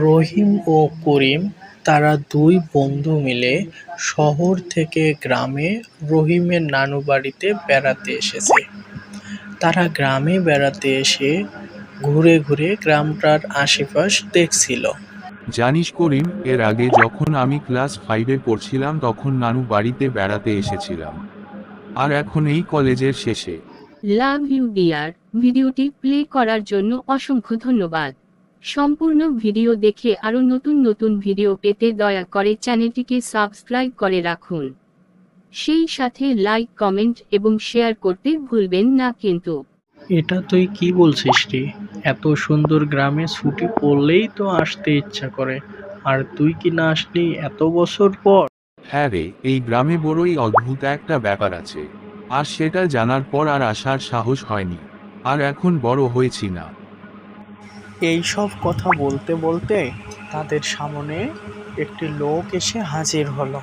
রহিম ও করিম তারা দুই বন্ধু মিলে শহর থেকে গ্রামে রহিমের নানু বাড়িতে বেড়াতে এসেছে। তারা গ্রামে বেড়াতে এসে ঘুরে ঘুরে গ্রামটার আশেপাশ দেখছিল। জানিস করিম, এর আগে যখন আমি ক্লাস 5-এ পড়ছিলাম তখন নানু বাড়িতে বেড়াতে এসেছিলাম। আর এখন এই কলেজের শেষে। Love you dear. ভিডিওটি প্লে করার জন্য অসংখ্য ধন্যবাদ। সম্পূর্ণ ভিডিও দেখে আরও নতুন নতুন ভিডিও পেতে দয়া করে চ্যানেলটিকে সাবস্ক্রাইব করে রাখুন। সেই সাথে লাইক, কমেন্ট এবং শেয়ার করতে ভুলবেন না কিন্তু। এটা তুই কি বলছিস রে? এত সুন্দর গ্রামে ছুটি পড়লেই তো আসতে ইচ্ছা করে, আর তুই কি না আসলি এত বছর পর? হ্যাঁ রে, এই গ্রামে বড়ই অদ্ভুত একটা ব্যাপার আছে। আর সেটা জানার পর আর আসার সাহস হয়নি। আর এখন বড় হয়েছি না। এই সব কথা বলতে বলতে তাদের সামনে একটি লোক এসে হাজির হলো।